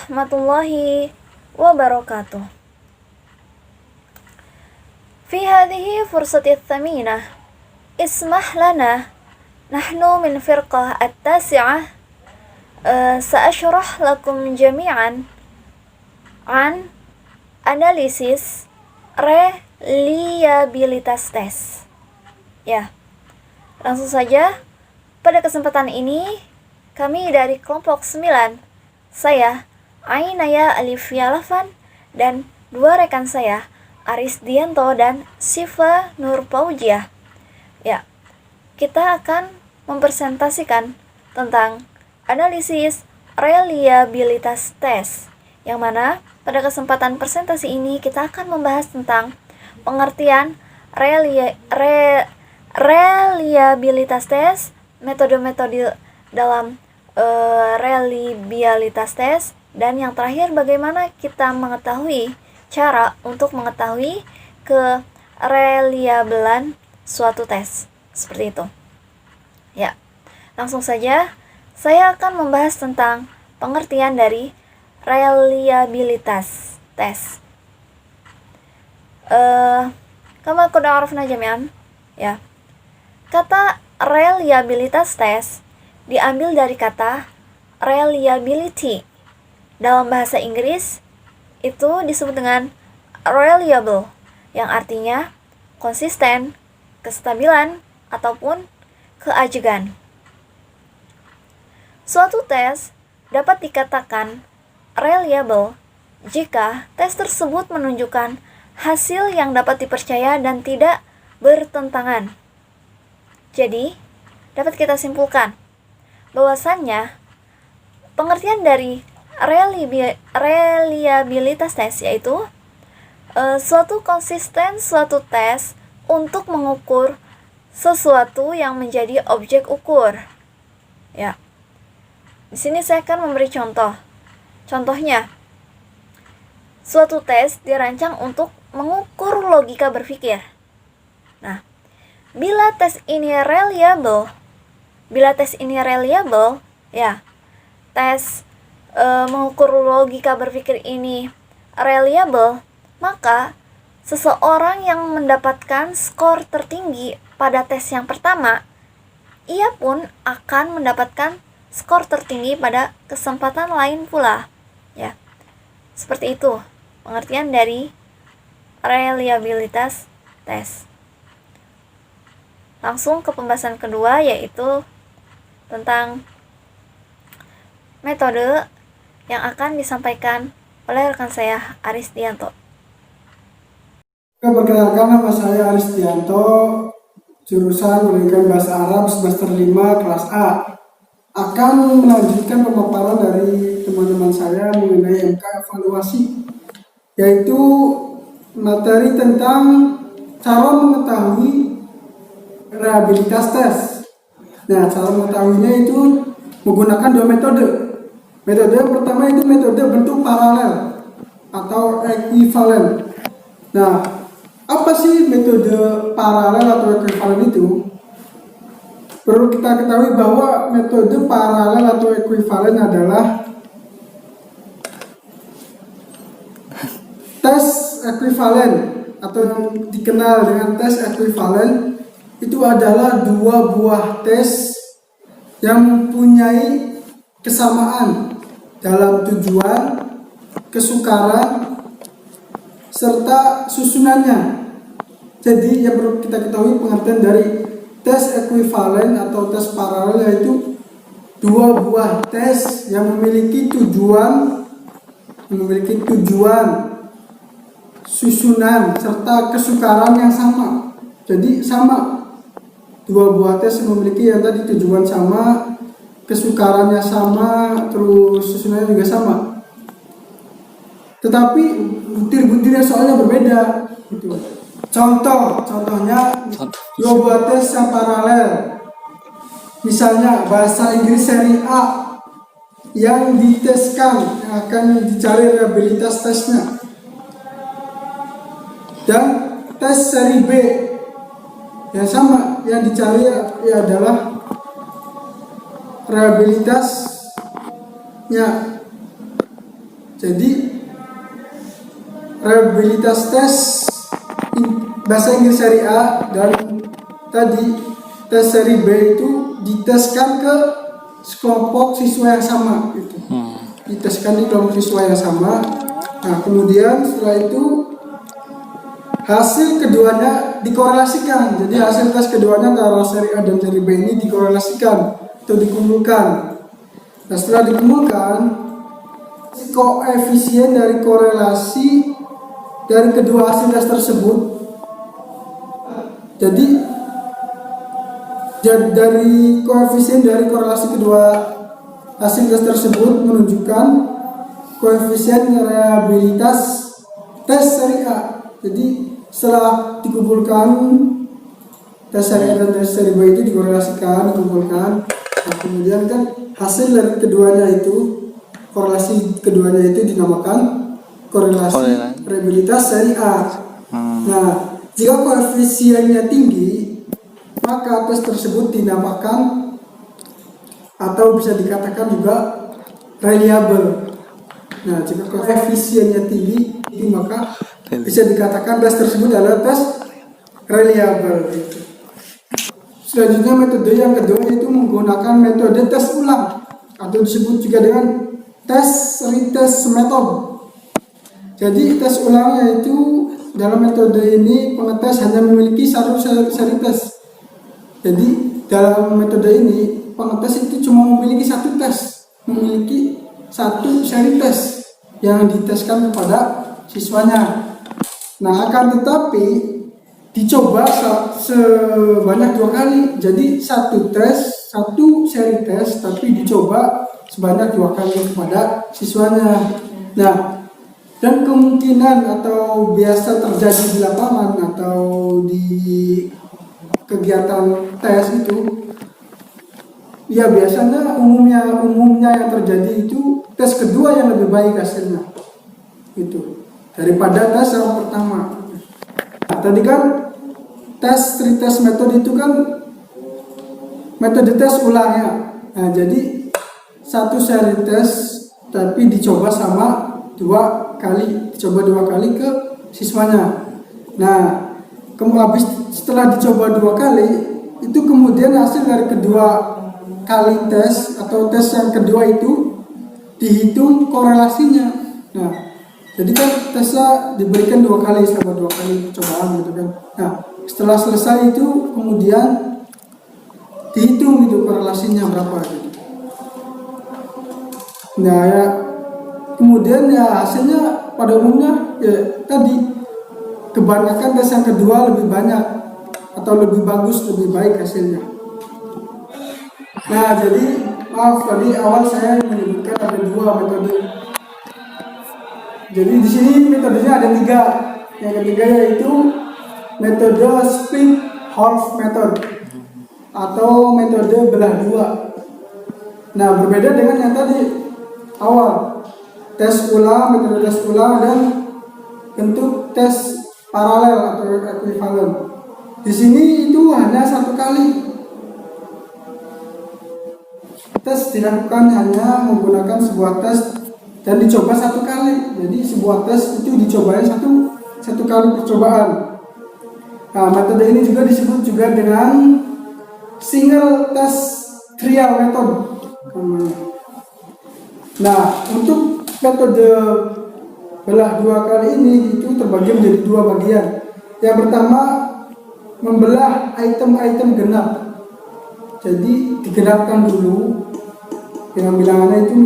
warahmatullahi wabarakatuh. Fi hadhihi fursati tsaminah ismah lana nahnu min firqah at-tasi'ah sa'ashrah lakum jami'an an analisis reliabilitas tes. Ya, langsung saja. Pada kesempatan ini kami dari kelompok 9, saya Ainaya Alifia Lafan dan dua rekan saya Aris Dianto dan Siva Nur Paujiah. Ya, kita akan mempresentasikan tentang analisis reliabilitas tes, yang mana pada kesempatan presentasi ini kita akan membahas tentang pengertian reliabilitas tes, metode-metode dalam reliabilitas tes, dan yang terakhir bagaimana kita mengetahui cara untuk mengetahui kereliabelan suatu tes. Seperti itu. Ya, langsung saja saya akan membahas tentang pengertian dari reliabilitas tes. Kama qad arafna jami'an, ya. Kata reliabilitas tes diambil dari kata reliability. Dalam bahasa Inggris itu disebut dengan reliable, yang artinya konsisten, kestabilan, ataupun keajegan. Suatu tes dapat dikatakan reliable jika tes tersebut menunjukkan hasil yang dapat dipercaya dan tidak bertentangan. Jadi, dapat kita simpulkan bahwasannya pengertian dari reliabilitas tes yaitu suatu tes untuk mengukur sesuatu yang menjadi objek ukur. Ya. Di sini saya akan memberi contoh. Contohnya, suatu tes dirancang untuk mengukur logika berpikir. Nah, bila tes ini reliable, ya, tes mengukur logika berpikir ini reliable, maka seseorang yang mendapatkan skor tertinggi pada tes yang pertama, ia pun akan mendapatkan skor tertinggi pada kesempatan lain pula. Ya, seperti itu pengertian dari reliabilitas tes. Langsung ke pembahasan kedua, yaitu tentang metode yang akan disampaikan oleh rekan saya Aris Dianto. Perkenalkan, nama saya Aris Dianto, jurusan Pendidikan Bahasa Arab semester 5 kelas A. Akan melanjutkan pemaparan dari teman-teman saya mengenai MK evaluasi, yaitu materi tentang cara mengetahui reliabilitas tes. Nah, cara mengetahuinya itu menggunakan dua metode. Metode yang pertama itu metode bentuk paralel atau ekuivalen. Nah, apa sih metode paralel atau ekuivalen itu? Perlu kita ketahui bahwa metode paralel atau ekuivalen adalah tes ekuivalen atau yang dikenal dengan tes ekuivalen itu adalah dua buah tes yang mempunyai kesamaan dalam tujuan, kesukaran, serta susunannya. Jadi yang perlu kita ketahui pengertian dari tes ekuivalen atau tes paralel yaitu dua buah tes yang memiliki tujuan, susunan, serta kesukaran yang sama. Jadi sama. Dua buah tes memiliki yang tadi tujuan sama, kesukarannya sama, terus susunannya juga sama. Tetapi butir-butirnya soalnya berbeda. Gitu. Contohnya dua buah tes yang paralel. Misalnya bahasa Inggris seri A yang diteskan, yang akan dicari reliabilitas tesnya, dan tes seri B yang sama, yang dicari adalah reliabilitasnya. Jadi reliabilitas tes bahasa Inggris seri A dan tadi tes seri B itu diteskan ke kelompok siswa yang sama gitu. Diteskan di kelompok siswa yang sama. Nah, kemudian setelah itu hasil keduanya dikorelasikan. Jadi hasil tes keduanya antara seri A dan seri B ini dikorelasikan atau dikumpulkan. Nah, setelah dikumpulkan, koefisien dari korelasi dari kedua hasil tes tersebut, jadi dari koefisien dari korelasi kedua hasil tes tersebut menunjukkan koefisien reliabilitas tes seri A. Jadi setelah dikumpulkan tes seri A dan tes seri B itu dikorelasikan, dikumpulkan, nah, kemudian kan hasil dari keduanya itu, korelasi keduanya itu dinamakan korelasi reliabilitas seri A. Nah, jika koefisiennya tinggi, maka tes tersebut dinamakan atau bisa dikatakan juga reliable. Nah, jika koefisiennya tinggi, itu maka bisa dikatakan tes tersebut adalah tes reliable. Selanjutnya metode yang kedua itu menggunakan metode tes ulang atau disebut juga dengan tes retest method. Jadi tes ulang yaitu dalam metode ini pengetes hanya memiliki satu seri tes. Jadi dalam metode ini pengetes itu cuma memiliki satu tes, memiliki satu seri tes yang diteskan kepada siswanya. Nah, akan tetapi dicoba sebanyak 2 kali. Jadi satu tes, satu seri tes, tapi dicoba sebanyak 2 kali kepada siswanya. Nah, dan kemungkinan atau biasa terjadi di lapangan atau di kegiatan tes itu, ya biasanya umumnya yang terjadi itu tes kedua yang lebih baik hasilnya itu daripada tes yang pertama. Nah, tadi kan tes retest method itu kan metode tes ulang ya. Nah, jadi satu seri tes tapi dicoba sama 2 kali, dicoba 2 kali ke siswanya. Nah, habis setelah dicoba 2 kali itu kemudian hasil dari kedua kali tes atau tes yang kedua itu dihitung korelasinya. Nah, jadi kan tesnya diberikan 2 kali sama 2 kali percobaan gitu kan. Nah, setelah selesai itu kemudian dihitung itu korelasinya berapa gitu. Nah, ya kemudian ya hasilnya pada umumnya ya tadi kebanyakan tes yang kedua lebih banyak atau lebih bagus, lebih baik hasilnya. Nah, jadi maaf tadi awal saya menyebutkan ada 2 metode. Jadi di sini metodenya ada 3. Yang ketiga yaitu metode split half method atau metode belah 2. Nah, berbeda dengan yang tadi awal, tes ulang, metode tes ulang dan bentuk tes paralel atau ekuivalen. Di sini itu hanya 1 kali. Tes dilakukan hanya menggunakan sebuah tes dan dicoba 1 kali. Jadi sebuah tes itu dicobain satu kali percobaan. Nah, metode ini juga disebut juga dengan single test trial method. Nah, untuk metode belah 2 kali ini itu terbagi menjadi 2 bagian. Yang pertama, membelah item-item genap. Jadi digenapkan dulu, bilangannya itu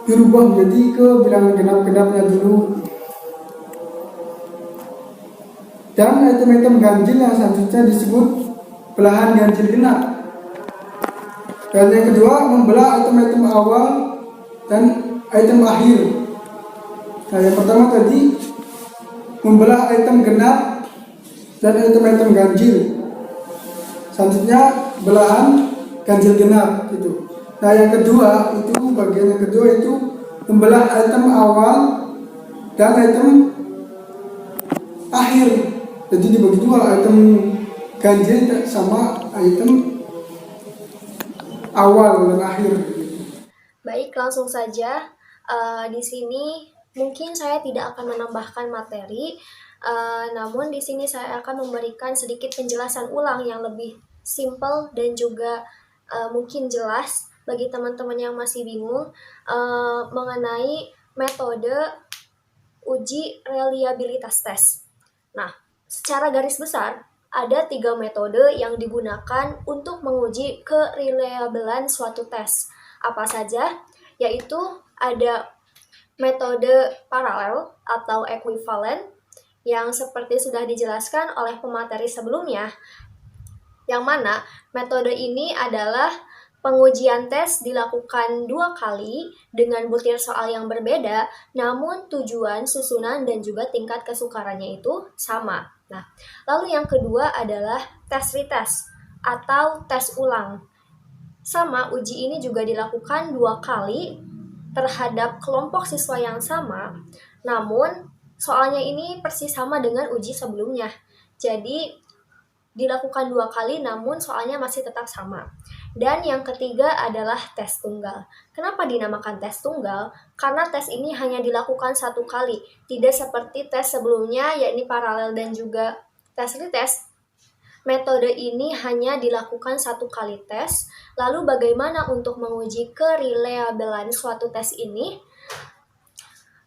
dirubah menjadi ke bilangan genap-genapnya dulu. Dan item-item ganjil yang selanjutnya disebut belahan ganjil genap. Dan yang kedua, membelah item-item awal dan item akhir. Nah, yang pertama tadi membelah item genap dan item-item ganjil. Selanjutnya belahan ganjil genap gitu. Nah, yang kedua itu bagian yang kedua itu membelah item awal dan item akhir. Jadi dibagi 2, item ganjil sama item awal dan akhir. Baik, langsung saja. Di sini mungkin saya tidak akan menambahkan materi, namun di sini saya akan memberikan sedikit penjelasan ulang yang lebih simple dan juga mungkin jelas bagi teman-teman yang masih bingung mengenai metode uji reliabilitas tes. Nah, secara garis besar, ada 3 metode yang digunakan untuk menguji kereliabelan suatu tes. Apa saja? Yaitu ada metode paralel atau ekuivalen, yang seperti sudah dijelaskan oleh pemateri sebelumnya, yang mana metode ini adalah pengujian tes dilakukan 2 kali dengan butir soal yang berbeda, namun tujuan, susunan, dan juga tingkat kesukarannya itu sama. Nah, lalu yang kedua adalah tes retest atau tes ulang. Sama, uji ini juga dilakukan 2 kali terhadap kelompok siswa yang sama, namun soalnya ini persis sama dengan uji sebelumnya. Jadi, dilakukan 2 kali namun soalnya masih tetap sama. Dan yang ketiga adalah tes tunggal. Kenapa dinamakan tes tunggal? Karena tes ini hanya dilakukan 1 kali, tidak seperti tes sebelumnya yakni paralel dan juga tes retest. Metode ini hanya dilakukan 1 kali tes. Lalu bagaimana untuk menguji kereliabelan suatu tes ini?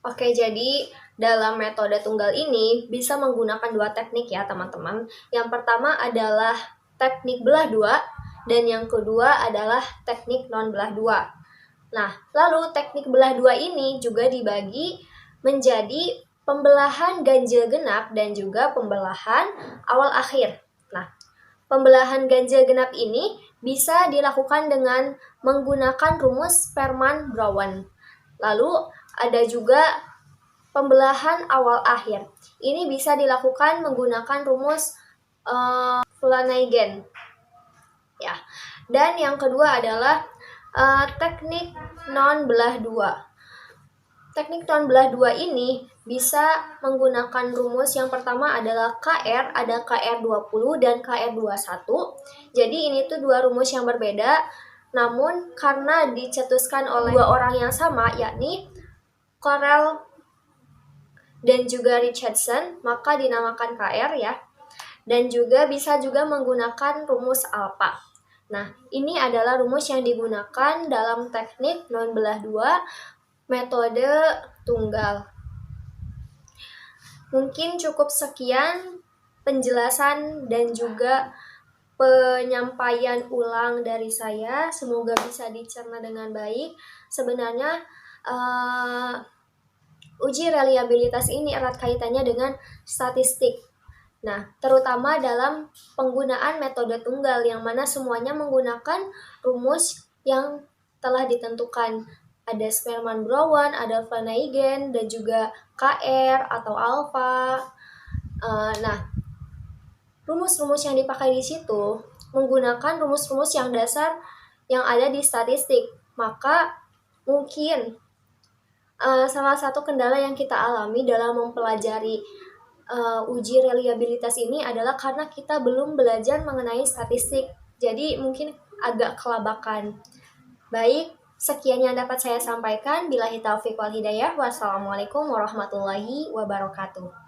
Oke, jadi dalam metode tunggal ini bisa menggunakan 2 teknik ya teman-teman. Yang pertama adalah teknik belah 2 dan yang kedua adalah teknik non-belah 2. Nah, lalu teknik belah 2 ini juga dibagi menjadi pembelahan ganjil genap dan juga pembelahan awal akhir. Nah, pembelahan ganjil genap ini bisa dilakukan dengan menggunakan rumus Sperman-Brown. Lalu ada juga pembelahan awal akhir. Ini bisa dilakukan menggunakan rumus Flanagan. Ya. Dan yang kedua adalah teknik non-belah 2. Teknik non-belah 2 ini bisa menggunakan rumus yang pertama adalah KR, ada KR20 dan KR21. Jadi ini tuh 2 rumus yang berbeda, namun karena dicetuskan oleh 2 orang yang sama, yakni Corel dan juga Richardson, maka dinamakan KR ya. Dan juga bisa juga menggunakan rumus alpha. Nah, ini adalah rumus yang digunakan dalam teknik non-belah 2 metode tunggal. Mungkin cukup sekian penjelasan dan juga penyampaian ulang dari saya. Semoga bisa dicerna dengan baik. Sebenarnya uji reliabilitas ini erat kaitannya dengan statistik. Nah, terutama dalam penggunaan metode tunggal yang mana semuanya menggunakan rumus yang telah ditentukan. Ada Sperman-Brown, ada Flanagan, dan juga KR atau alpha. Nah, rumus-rumus yang dipakai di situ menggunakan rumus-rumus yang dasar yang ada di statistik. Maka mungkin salah satu kendala yang kita alami dalam mempelajari uji reliabilitas ini adalah karena kita belum belajar mengenai statistik. Jadi mungkin agak kelabakan. Baik, sekian yang dapat saya sampaikan. Billahi taufiq wal hidayah. Wassalamualaikum warahmatullahi wabarakatuh.